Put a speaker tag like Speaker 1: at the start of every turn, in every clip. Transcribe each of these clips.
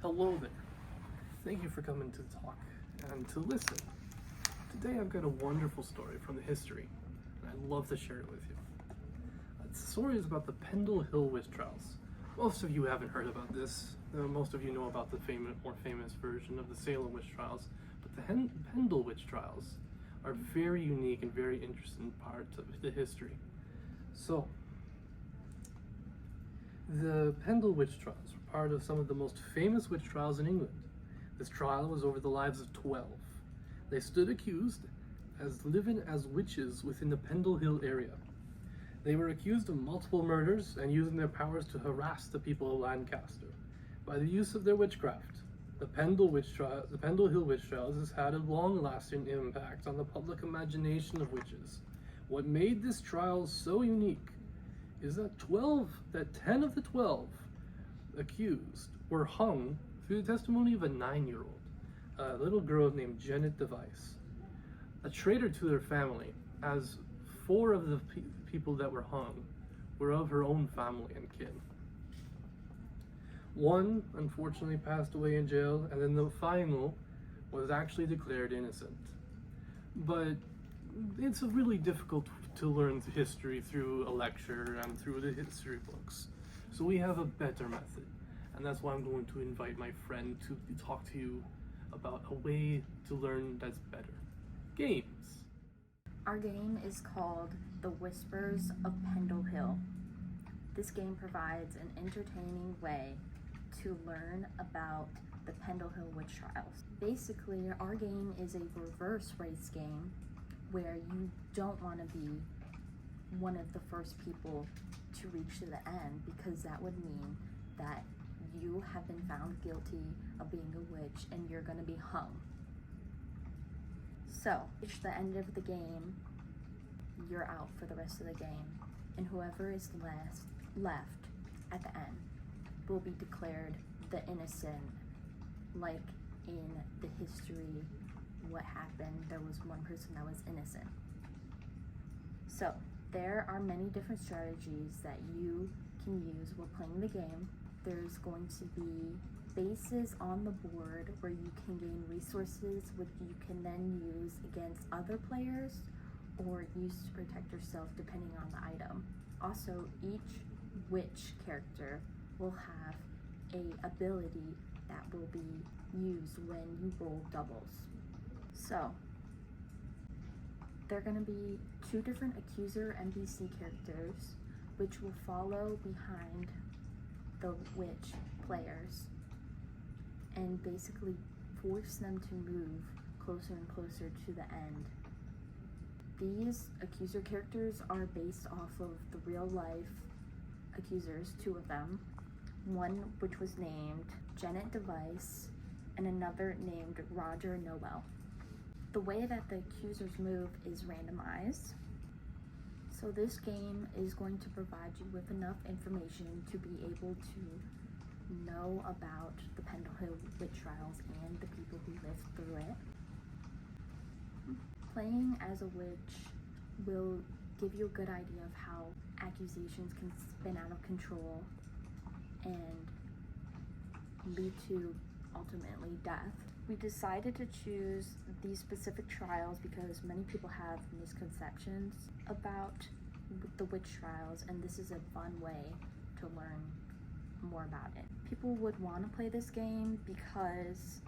Speaker 1: Hello there. Thank you for coming to talk and to listen. Today I've got a wonderful story from the history, and I'd love to share it with you. The story is about the Pendel Hill Witch Trials. Most of you haven't heard about this. Most of you know about the more famous version of the Salem Witch Trials, but the Pendel Witch Trials are very unique and very interesting parts of the history. So, the Pendel Witch Trials were part of some of the most famous witch trials in England. This trial was over the lives of 12. They stood accused as living as witches within the Pendle Hill area. They were accused of multiple murders and using their powers to harass the people of Lancaster. By the use of their witchcraft, the Pendle Hill Witch Trials has had a long-lasting impact on the public imagination of witches. What made this trial so unique is that 10 of the 12 accused were hung through the testimony of a 9-year-old, a little girl named Janet Device, a traitor to their family, as 4 of the people that were hung were of her own family and kin. One, unfortunately, passed away in jail, and then the final was actually declared innocent. But it's really difficult to learn history through a lecture and through the history books. So we have a better method, and that's why I'm going to invite my friend to talk to you about a way to learn that's better. Games.
Speaker 2: Our game is called The Whispers of Pendle Hill. This game provides an entertaining way to learn about the Pendle Hill Witch Trials. Basically, our game is a reverse race game where you don't want to be one of the first people to reach to the end, because that would mean that you have been found guilty of being a witch and you're going to be hung. So, reach the end of the game, you're out for the rest of the game, and whoever is left at the end will be declared the innocent, like in the history what happened, there was one person that was innocent. So there are many different strategies that you can use while playing the game. There's going to be bases on the board where you can gain resources which you can then use against other players or use to protect yourself depending on the item. Also, each witch character will have an ability that will be used when you roll doubles. So, there are going to be 2 different accuser NPC characters which will follow behind the witch players and basically force them to move closer and closer to the end. These accuser characters are based off of the real life accusers, 2 of them. One which was named Janet Device and another named Roger Noel. The way that the accusers move is randomized. So this game is going to provide you with enough information to be able to know about the Pendle Hill Witch Trials and the people who lived through it. Playing as a witch will give you a good idea of how accusations can spin out of control and lead to ultimately death. We decided to choose these specific trials because many people have misconceptions about the witch trials, and this is a fun way to learn more about it. People would want to play this game because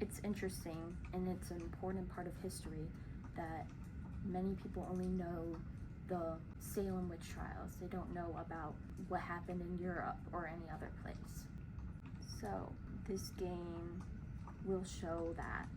Speaker 2: it's interesting and it's an important part of history that many people only know the Salem witch trials. They don't know about what happened in Europe or any other place. So this game will show that